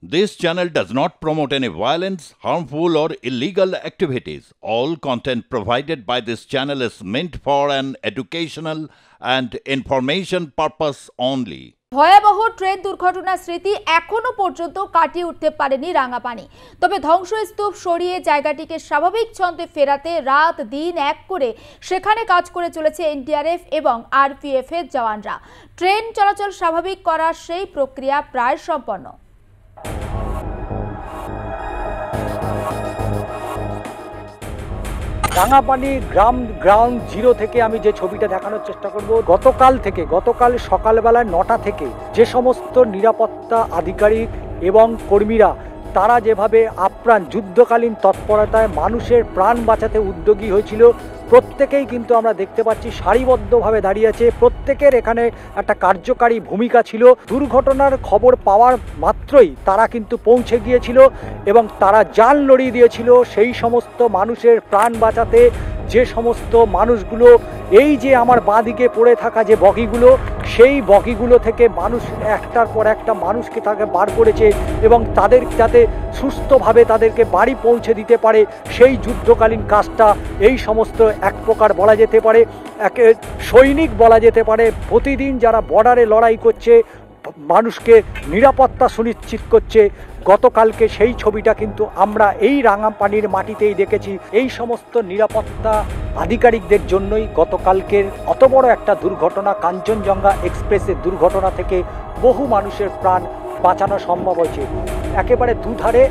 This channel does not promote any violence, harmful, or illegal activities. All content provided by this channel is meant for an educational and information purpose only. ভয়াবহ train দুর্ঘটনার স্মৃতি এখনো পর্যন্ত কাটিয়ে উঠতে পারেনি রাঙাপানি। তবে ধ্বংসস্তূপ সরিয়ে জায়গাটিকে স্বাভাবিক ছন্দে ফেরাতে রাত দিন এক করে সেখানে কাজ করে চলেছে এনডিআরএফ এবং আরপিএফ এর জওয়ানরা। ট্রেন চলাচল স্বাভাবিক করার সেই প্রক্রিয়া প্রায় সম্পন্ন। রাঙাপানি গ্রাউন্ড জিরো থেকে আমি যে ছবিটা দেখানোর চেষ্টা করব, গতকাল সকালবেলা 9টা থেকে যে সমস্ত নিরাপত্তা আধিকারিক এবং কর্মীরা তারা যেভাবে আপ্রাণ যুদ্ধকালীন তৎপরতায় মানুষের প্রাণ বাঁচাতে উদ্যোগী হয়েছিল, প্রত্যেকেই কিন্তু আমরা দেখতে পাচ্ছি সারিবদ্ধভাবে দাঁড়িয়ে আছে। প্রত্যেকের এখানে একটা কার্যকারী ভূমিকা ছিল। দুর্ঘটনার খবর পাওয়ার মাত্রই তারা কিন্তু পৌঁছে গিয়েছিল এবং তারা জান লড়িয়ে দিয়েছিল সেই সমস্ত মানুষের প্রাণ বাঁচাতে। যে সমস্ত মানুষগুলো এই যে আমার বাঁদিকে পড়ে থাকা যে বগিগুলো, সেই বগিগুলো থেকে মানুষ একটার পর একটা মানুষকে তাকে বার করেছে এবং তাদের যাতে সুস্থভাবে তাদেরকে বাড়ি পৌঁছে দিতে পারে সেই যুদ্ধকালীন কাজটা এই সমস্ত এক প্রকার বলা যেতে পারে একে সৈনিক বলা যেতে পারে। প্রতিদিন যারা বর্ডারে লড়াই করছে, মানুষকে নিরাপত্তা সুনিশ্চিত করছে, গতকালকে সেই ছবিটা কিন্তু আমরা এই রাঙাপানির মাটিতেই দেখেছি। এই সমস্ত নিরাপত্তা আধিকারিকদের জন্যই গতকালকের অত বড় একটা দুর্ঘটনা, কাঞ্চনজঙ্ঘা এক্সপ্রেসের দুর্ঘটনা থেকে বহু মানুষের প্রাণ বাঁচানো সম্ভব হয়েছে। একেবারে দুধারে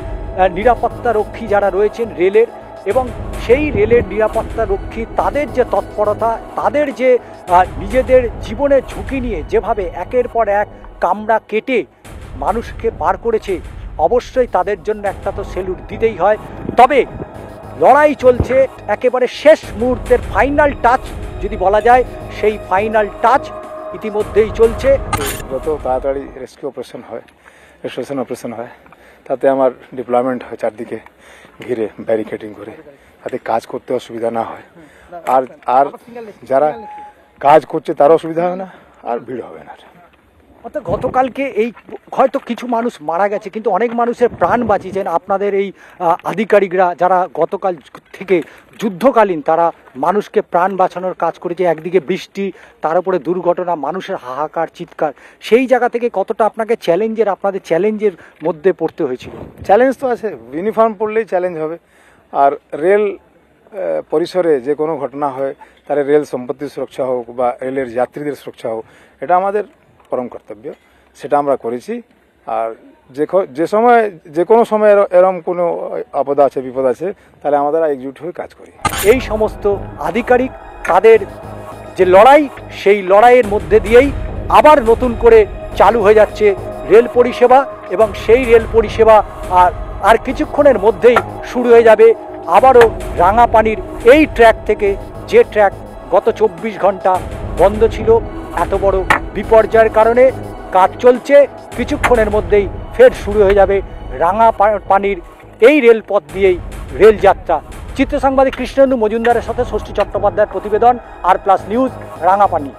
নিরাপত্তা রক্ষী যারা রয়েছেন রেলের, এবং সেই রেলের নিরাপত্তা রক্ষী তাদের যে তৎপরতা, তাদের যে নিজেদের জীবনের ঝুঁকি নিয়ে যেভাবে একের পর এক কামরা কেটে মানুষকে পার করেছে, অবশ্যই তাদের জন্য একটা তো সেলুট দিতেই হয়। তবে লড়াই চলছে, একেবারে শেষ মুহূর্তের ফাইনাল টাচ যদি বলা যায়, সেই ফাইনাল টাচ ইতিমধ্যেই চলছে। যত তাড়াতাড়ি রেস্কিউ অপারেশন হয়, রেস্টোরেশন অপারেশন হয়, তাতে আমার ডিপ্লয়মেন্ট হয় চারদিকে ঘিরে ব্যারিকেডিং করে, তাতে কাজ করতে অসুবিধা না হয়, আর যারা কাজ করছে তারও অসুবিধা হবে না, আর ভিড় হবে না। অর্থাৎ গতকালকে এই হয়তো কিছু মানুষ মারা গেছে, কিন্তু অনেক মানুষের প্রাণ বাঁচিয়েছেন আপনাদের এই আধিকারিকরা, যারা গতকাল থেকে যুদ্ধকালীন তারা মানুষকে প্রাণ বাঁচানোর কাজ করেছে। একদিকে বৃষ্টি, তার উপরে দুর্ঘটনা, মানুষের হাহাকার চিৎকার, সেই জায়গা থেকে কতটা আপনাদের চ্যালেঞ্জের মধ্যে পড়তে হয়েছিল? চ্যালেঞ্জ তো আছে, ইউনিফর্ম পরলেই চ্যালেঞ্জ হবে। আর রেল পরিসরে যে কোনো ঘটনা হয়, তাহলে রেল সম্পত্তির সুরক্ষা হোক বা রেলের যাত্রীদের সুরক্ষা হোক, এটা আমাদের পরম কর্তব্য, সেটা আমরা করেছি। আর যে কোনো সময় এরকম কোনো আপদ আছে, বিপদ আছে, তাহলে আমাদের একজুট হয়ে কাজ করি। এই সমস্ত আধিকারিক তাদের যে লড়াই, সেই লড়াইয়ের মধ্যে দিয়েই আবার নতুন করে চালু হয়ে যাচ্ছে রেল পরিষেবা, এবং সেই রেল পরিষেবা আর কিছুক্ষণের মধ্যেই শুরু হয়ে যাবে আবারও রাঙাপানির এই ট্র্যাক থেকে, যে ট্র্যাক গত 24 ঘন্টা বন্ধ ছিল এত বড় বিপর্যয়ের কারণে। কাজ চলছে, কিছুক্ষণের মধ্যেই ফের শুরু হয়ে যাবে রাঙাপানির এই রেলপথ দিয়েই রেল যাত্রা। চিত্র সাংবাদিক কৃষ্ণেন্দু মজুমদারের সাথে ষষ্ঠী চট্টোপাধ্যায়ের প্রতিবেদন, আর প্লাস নিউজ, রাঙাপানি।